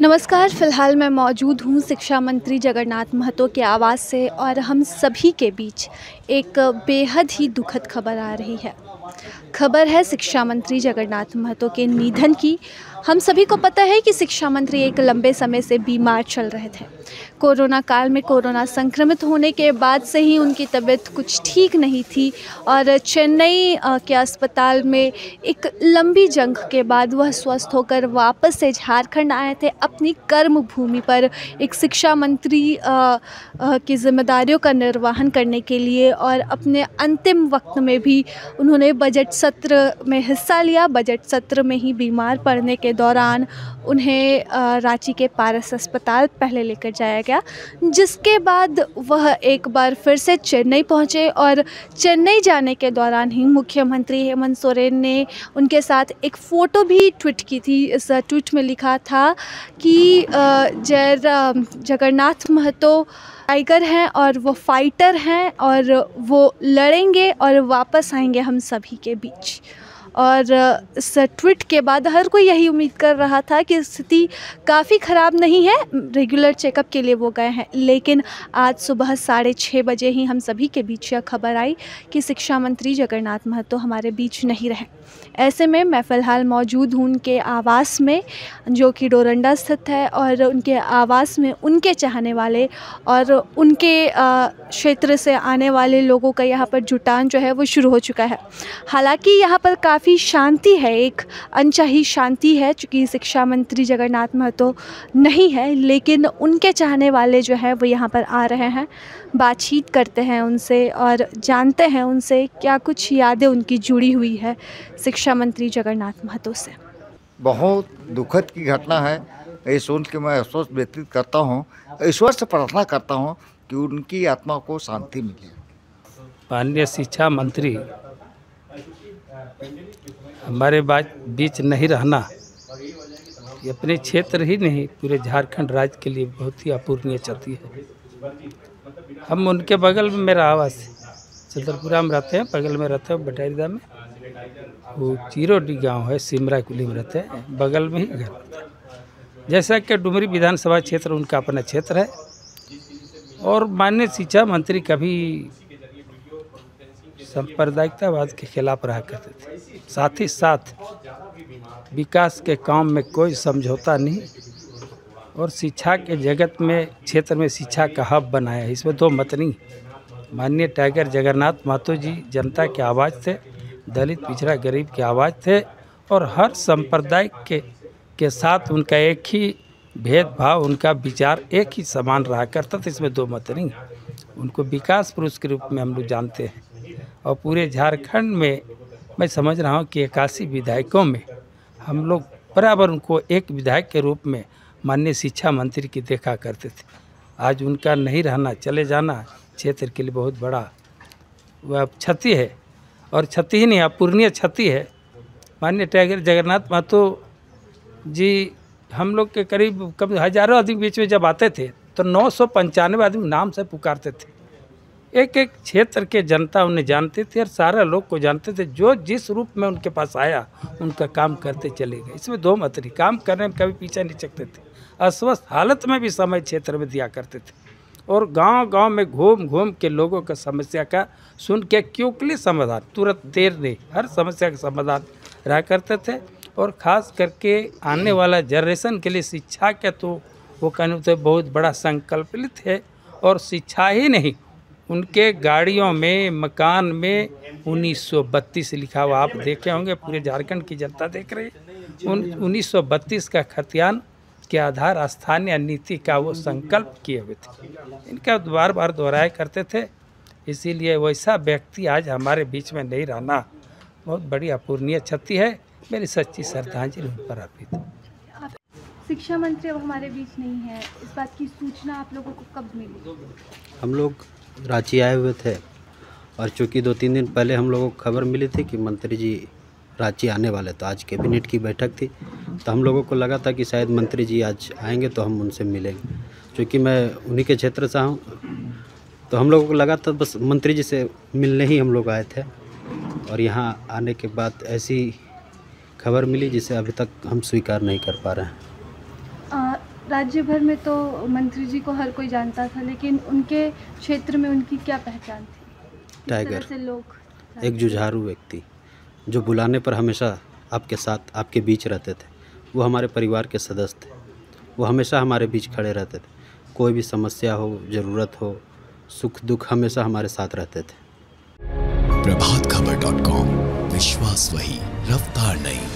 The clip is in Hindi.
नमस्कार। फ़िलहाल मैं मौजूद हूँ शिक्षा मंत्री जगन्नाथ महतो के आवास से और हम सभी के बीच एक बेहद ही दुखद खबर आ रही है। खबर है शिक्षा मंत्री जगन्नाथ महतो के निधन की। हम सभी को पता है कि शिक्षा मंत्री एक लंबे समय से बीमार चल रहे थे। कोरोना काल में कोरोना संक्रमित होने के बाद से ही उनकी तबीयत कुछ ठीक नहीं थी और चेन्नई के अस्पताल में एक लंबी जंग के बाद वह स्वस्थ होकर वापस से झारखंड आए थे अपनी कर्म भूमि पर एक शिक्षा मंत्री की जिम्मेदारियों का निर्वहन करने के लिए। और अपने अंतिम वक्त में भी उन्होंने बजट सत्र में हिस्सा लिया। बजट सत्र में ही बीमार पड़ने के दौरान उन्हें रांची के पारस अस्पताल पहले लेकर जाया गया, जिसके बाद वह एक बार फिर से चेन्नई पहुंचे और चेन्नई जाने के दौरान ही मुख्यमंत्री हेमंत सोरेन ने उनके साथ एक फ़ोटो भी ट्वीट की थी। इस ट्वीट में लिखा था कि जगन्नाथ महतो टाइगर हैं और वो फाइटर हैं और वो लड़ेंगे और वापस आएंगे हम सभी के बीच। और इस ट्वीट के बाद हर कोई यही उम्मीद कर रहा था कि स्थिति काफ़ी ख़राब नहीं है, रेगुलर चेकअप के लिए वो गए हैं। लेकिन आज सुबह 6:30 बजे ही हम सभी के बीच यह खबर आई कि शिक्षा मंत्री जगन्नाथ महतो हमारे बीच नहीं रहे। ऐसे में मैं फ़िलहाल मौजूद हूँ उनके आवास में, जो कि डोरंडा स्थित है। और उनके आवास में उनके चाहने वाले और उनके क्षेत्र से आने वाले लोगों का यहाँ पर जुटान जो है वो शुरू हो चुका है। हालांकि यहाँ पर काफ़ी शांति है, एक अनचाही शांति है, चूँकि शिक्षा मंत्री जगन्नाथ महतो नहीं है, लेकिन उनके चाहने वाले जो है वो यहाँ पर आ रहे हैं, बातचीत करते हैं उनसे और जानते हैं उनसे क्या कुछ यादें उनकी जुड़ी हुई है शिक्षा मंत्री जगन्नाथ महतो से। बहुत दुखद की घटना है। ये सुन के मैं अफसोस व्यतीत करता हूँ, ईश्वर से प्रार्थना करता हूँ कि उनकी आत्मा को शांति मिले। माननीय शिक्षा मंत्री हमारे बीच नहीं रहना, ये अपने क्षेत्र ही नहीं पूरे झारखंड राज्य के लिए बहुत ही अपूरणीय क्षति है। हम उनके बगल में, मेरा आवास चंद्रपुरा में रहते हैं, बगल में रहते हैं बटाईदा में, वो चिरोडी गांव है, सिमरा कुली में रहते हैं, बगल में ही घर रहता है। जैसा कि डुमरी विधानसभा क्षेत्र उनका अपना क्षेत्र है और माननीय शिक्षा मंत्री कभी सांप्रदायिकतावाद के खिलाफ रहा करते थे। साथ ही साथ विकास के काम में कोई समझौता नहीं और शिक्षा के जगत में, क्षेत्र में शिक्षा का हब बनाया है, इसमें दो मत नहीं। माननीय टाइगर जगन्नाथ महतो जी जनता के आवाज़ थे, दलित पिछड़ा गरीब के आवाज़ थे और हर संप्रदाय के साथ उनका एक ही भेदभाव, उनका विचार एक ही समान रहा करता था, इसमें दो मत नहीं। उनको विकास पुरुष के रूप में हम लोग जानते हैं और पूरे झारखंड में मैं समझ रहा हूँ कि 81 विधायकों में हम लोग बराबर उनको एक विधायक के रूप में माननीय शिक्षा मंत्री की देखा करते थे। आज उनका नहीं रहना, चले जाना क्षेत्र के लिए बहुत बड़ा वह क्षति है और क्षति ही नहीं, अपूरणीय क्षति है। माननीय टाइगर जगन्नाथ महतो जी हम लोग के करीब हजारों आदमी बीच में जब आते थे तो 995 आदमी नाम से पुकारते थे। एक एक क्षेत्र के जनता उन्हें जानती थी और सारा लोग को जानते थे। जो जिस रूप में उनके पास आया उनका काम करते चले गए, इसमें दो मत नहीं। काम करने में कभी पीछे नहीं चकते थे, अस्वस्थ हालत में भी समय क्षेत्र में दिया करते थे और गांव-गांव में घूम घूम के लोगों का समस्या का सुन के क्योंकि समाधान, तुरंत देर नहीं, हर समस्या का समाधान रहा करते थे। और ख़ास करके आने वाला जनरेशन के लिए शिक्षा के तो वो कहने तो बहुत बड़ा संकल्पित है। और शिक्षा ही नहीं, उनके गाड़ियों में, मकान में 1932 लिखा हुआ आप देखे होंगे, पूरे झारखंड की जनता देख रही है। 1932 का खतियान के आधार स्थानीय नीति का वो संकल्प किए हुए थे, इनका बार बार दोहराया करते थे। इसीलिए वैसा व्यक्ति आज हमारे बीच में नहीं रहना बहुत बड़ी अपूरणीय क्षति है। मेरी सच्ची श्रद्धांजलि उन पर अर्पित है। शिक्षा मंत्री अब हमारे बीच नहीं है, इस बात की सूचना आप लोगों को कब मिली? हम लोग रांची आए हुए थे और चूँकि 2-3 दिन पहले हम लोगों को खबर मिली थी कि मंत्री जी रांची आने वाले, तो आज कैबिनेट की बैठक थी तो हम लोगों को लगा था कि शायद मंत्री जी आज आएंगे तो हम उनसे मिलेंगे। चूँकि मैं उन्हीं के क्षेत्र से हूँ तो हम लोगों को लगा था बस मंत्री जी से मिलने ही हम लोग आए थे। और यहाँ आने के बाद ऐसी खबर मिली जिसे अभी तक हम स्वीकार नहीं कर पा रहे हैं। राज्य भर में तो मंत्री जी को हर कोई जानता था, लेकिन उनके क्षेत्र में उनकी क्या पहचान थी? किस टाइगर, तरह से लोग एक जुझारू व्यक्ति जो बुलाने पर हमेशा आपके साथ, आपके बीच रहते थे। वो हमारे परिवार के सदस्य थे, वो हमेशा हमारे बीच खड़े रहते थे। कोई भी समस्या हो, ज़रूरत हो, सुख दुख, हमेशा हमारे साथ रहते थे। प्रभातखबर.com, विश्वास वही, रफ्तार नहीं।